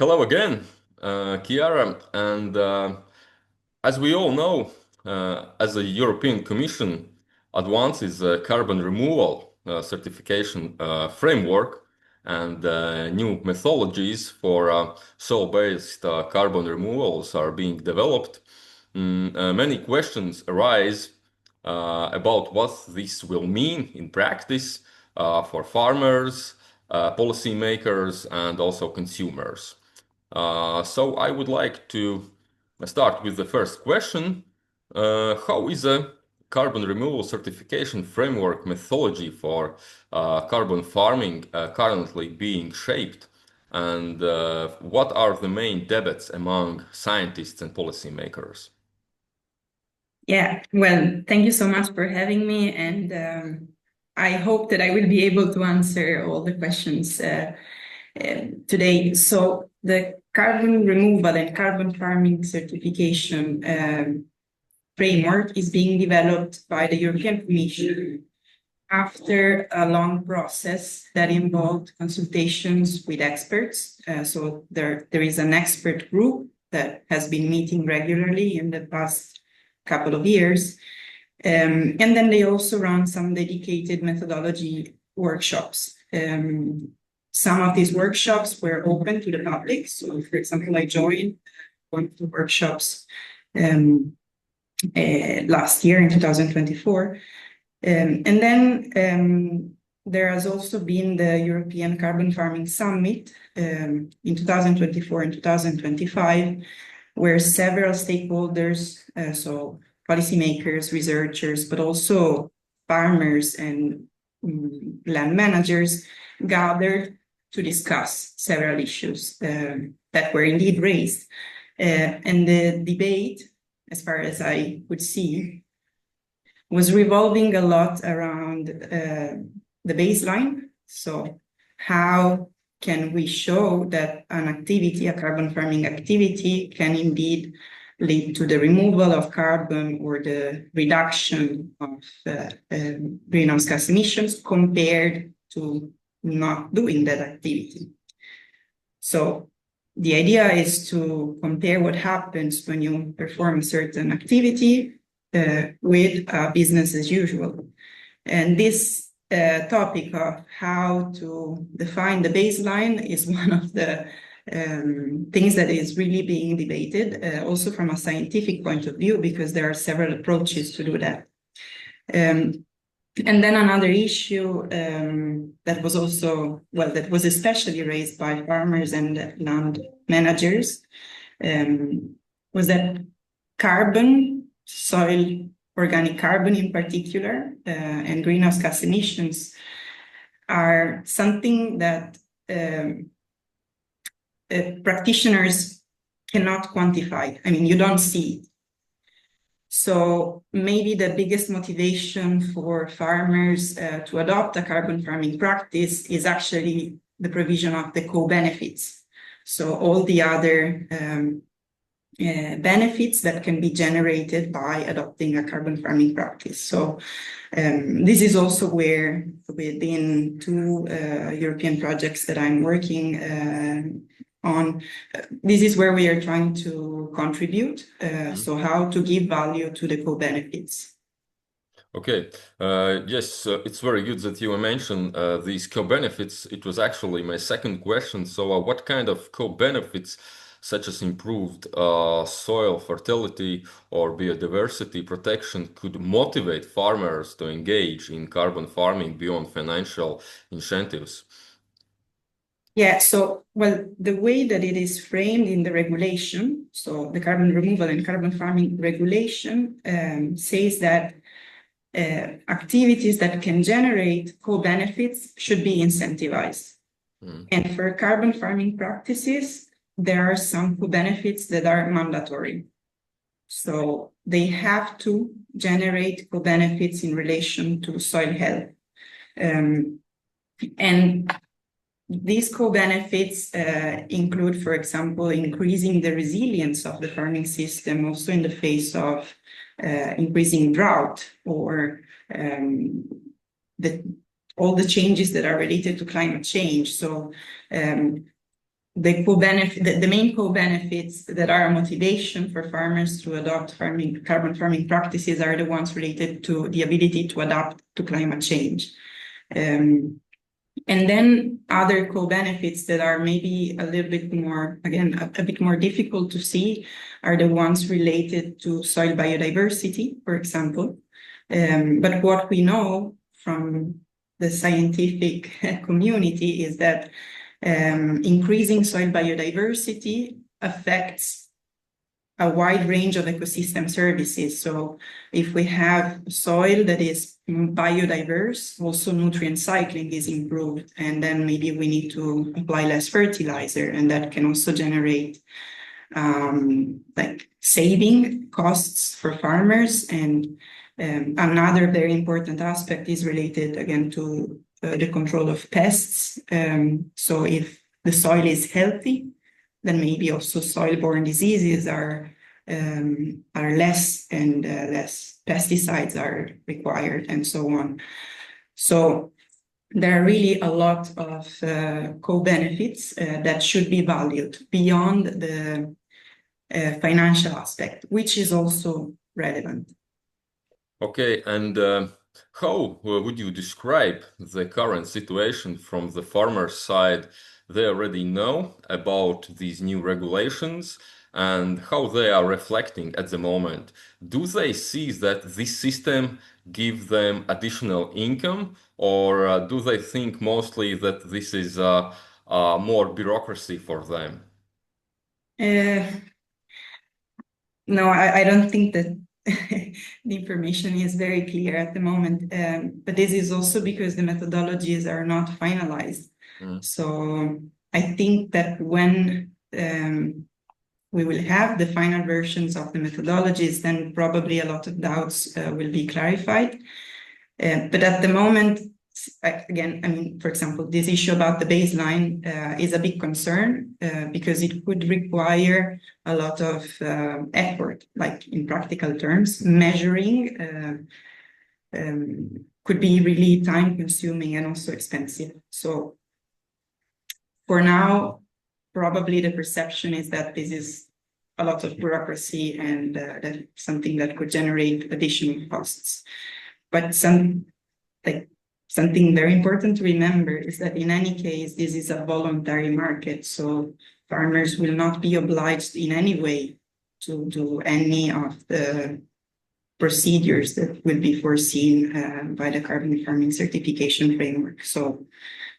Hello again, Chiara. And as we all know, as the European Commission advances carbon removal certification framework and new methodologies for soil-based carbon removals are being developed, many questions arise about what this will mean in practice for farmers, policymakers, and also consumers. So I would like to start with the first question. How is a carbon removal certification framework methodology for carbon farming currently being shaped? And what are the main debates among scientists and policymakers? Yeah, well, thank you so much for having me. And I hope that I will be able to answer all the questions today. So the carbon removal and carbon farming certification framework is being developed by the European Commission after a long process that involved consultations with experts. So there is an expert group that has been meeting regularly in the past couple of years. And then they also run some dedicated methodology workshops. Some of these workshops were open to the public. So, for example, I joined one of the workshops last year in 2024. And then there has also been the European Carbon Farming Summit in 2024 and 2025, where several stakeholders, so policymakers, researchers, but also farmers and land managers gathered to discuss several issues that were indeed raised. And the debate, as far as I could see, was revolving a lot around the baseline. So how can we show that an activity, a carbon farming activity, can indeed lead to the removal of carbon or the reduction of greenhouse gas emissions compared to not doing that activity? So the idea is to compare what happens when you perform a certain activity with business as usual. And this topic of how to define the baseline is one of the things that is really being debated, also from a scientific point of view, because there are several approaches to do that. And then another issue that was also, well, that was especially raised by farmers and land managers was that carbon, soil organic carbon in particular, and greenhouse gas emissions are something that practitioners cannot quantify. I mean, you don't see it. So maybe the biggest motivation for farmers to adopt a carbon farming practice is actually the provision of the co-benefits. So all the other benefits that can be generated by adopting a carbon farming practice. So this is also where within two European projects that I'm working on, this is where we are trying to contribute. So how to give value to the co-benefits. Okay. Yes, it's very good that you mentioned these co-benefits. It was actually my second question. So what kind of co-benefits, such as improved soil fertility or biodiversity protection, could motivate farmers to engage in carbon farming beyond financial incentives? Yeah, so, well, the way that it is framed in the regulation, so the carbon removal and carbon farming regulation says that activities that can generate co-benefits should be incentivized. And for carbon farming practices, there are some co-benefits that are mandatory. So they have to generate co-benefits in relation to soil health. And these co-benefits include, for example, increasing the resilience of the farming system, also in the face of increasing drought or all the changes that are related to climate change. So the main co-benefits that are a motivation for farmers to adopt carbon farming practices are the ones related to the ability to adapt to climate change. And then other co-benefits that are maybe a little bit more, again, a bit more difficult to see are the ones related to soil biodiversity, for example. But what we know from the scientific community is that increasing soil biodiversity affects a wide range of ecosystem services. So if we have soil that is biodiverse, also nutrient cycling is improved, and then maybe we need to apply less fertilizer, and that can also generate like saving costs for farmers. And another very important aspect is related again to the control of pests. So if the soil is healthy, then maybe also soil-borne diseases are less, and less pesticides are required, and so on. So there are really a lot of co-benefits that should be valued beyond the financial aspect, which is also relevant. Okay, and how would you describe the current situation from the farmer's side? They already know about these new regulations and how they are reflecting at the moment. Do they see that this system gives them additional income, or do they think mostly that this is more bureaucracy for them? No, I don't think that the information is very clear at the moment, but this is also because the methodologies are not finalized. So I think that when we will have the final versions of the methodologies, then probably a lot of doubts will be clarified. But at the moment, again, I mean, for example, this issue about the baseline is a big concern because it could require a lot of effort, like in practical terms. Measuring could be really time consuming and also expensive. So for now, probably the perception is that this is a lot of bureaucracy and that something that could generate additional costs. But something very important to remember is that in any case, this is a voluntary market. So farmers will not be obliged in any way to do any of the procedures that will be foreseen by the carbon farming certification framework. So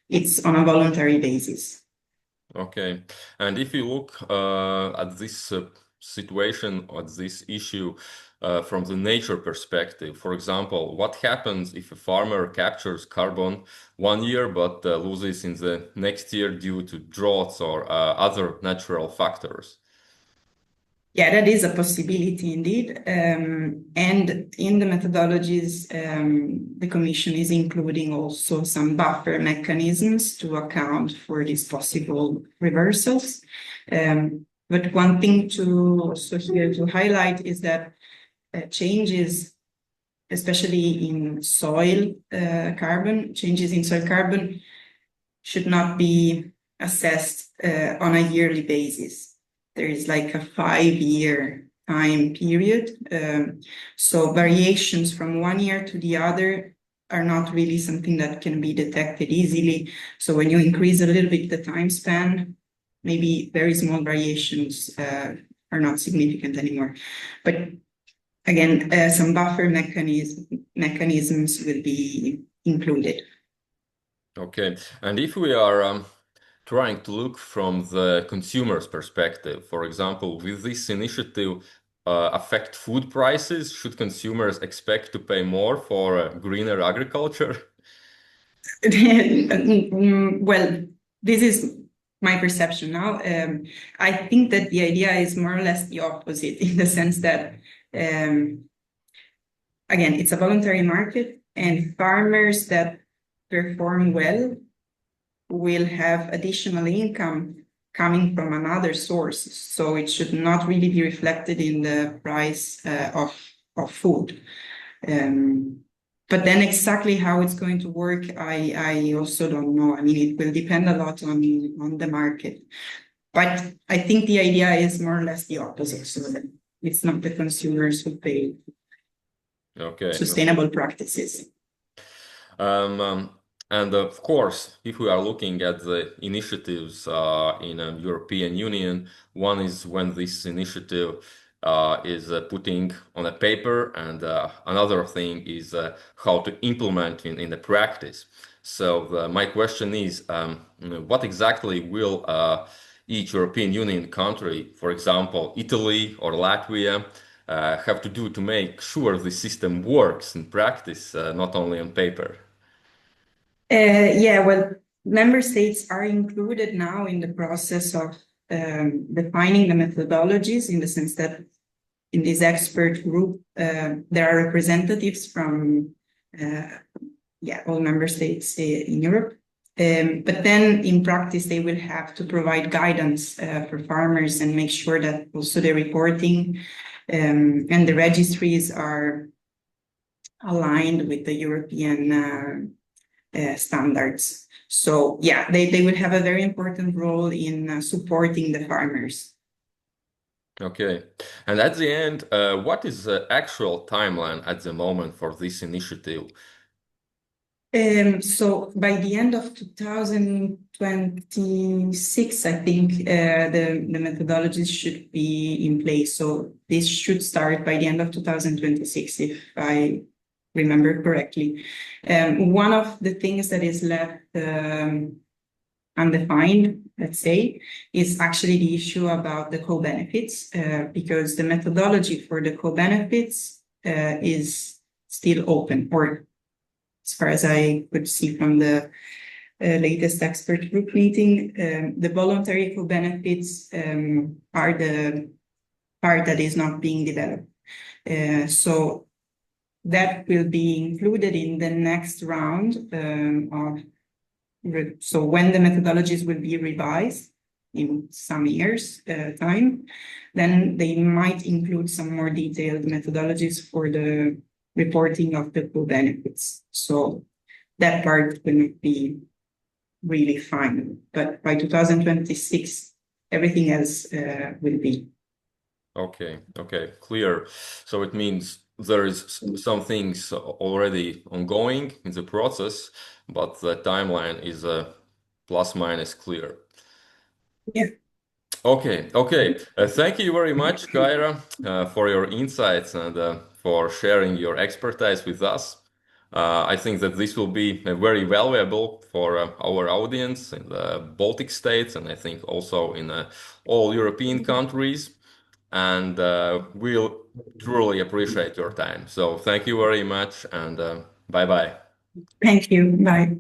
it's on a voluntary basis. Okay, and if you look at this situation, at this issue from the nature perspective, for example, what happens if a farmer captures carbon one year but loses in the next year due to droughts or other natural factors? Yeah, that is a possibility indeed. And in the methodologies, the Commission is including also some buffer mechanisms to account for these possible reversals. But one thing to also here to highlight is that changes, especially in soil carbon, changes in soil carbon should not be assessed on a yearly basis. There is like a 5-year time period. So variations from one year to the other are not really something that can be detected easily. So when you increase a little bit the time span, maybe very small variations are not significant anymore. But again, some buffer mechanisms will be included. Okay, and if we are trying to look from the consumer's perspective, for example, will this initiative affect food prices? Should consumers expect to pay more for greener agriculture? Well, this is my perception now. I think that the idea is more or less the opposite, in the sense that, again, it's a voluntary market, and farmers that perform well will have additional income coming from another source. So it should not really be reflected in the price of food. But then exactly how it's going to work, I also don't know. I mean, it will depend a lot on the market. But I think the idea is more or less the opposite, so that it's not the consumers who pay Okay. sustainable practices. Um, and of course, if we are looking at the initiatives in the European Union, one is when this initiative is putting on a paper, and another thing is how to implement in the practice. So my question is, what exactly will each European Union country, for example, Italy or Latvia, have to do to make sure the system works in practice, not only on paper? Yeah, well, member states are included now in the process of defining the methodologies, in the sense that in this expert group, there are representatives from all member states in Europe. But then in practice, they will have to provide guidance for farmers and make sure that also the reporting and the registries are aligned with the European standards. So yeah, they will have a very important role in supporting the farmers. Okay. And at the end, what is the actual timeline at the moment for this initiative? So by the end of 2026, I think the methodologies should be in place. So this should start by the end of 2026, if I remember correctly. One of the things that is left undefined, let's say, is actually the issue about the co-benefits, because the methodology for the co-benefits is still open, or as far as I could see from the latest expert group meeting, the voluntary co-benefits are the part that is not being developed. So that will be included in the next round so when the methodologies will be revised in some years time, then they might include some more detailed methodologies for the reporting of the co-benefits. So that part will not be really final, but by 2026, everything else will be. Okay, okay, clear. So it means there is some things already ongoing in the process, but the timeline is plus minus clear. Yeah. Okay, okay. Thank you very much, Kyra, for your insights and for sharing your expertise with us. I think that this will be very valuable for our audience in the Baltic states, and I think also in all European countries. And we'll truly appreciate your time. So thank you very much, and bye bye. Thank you. Bye.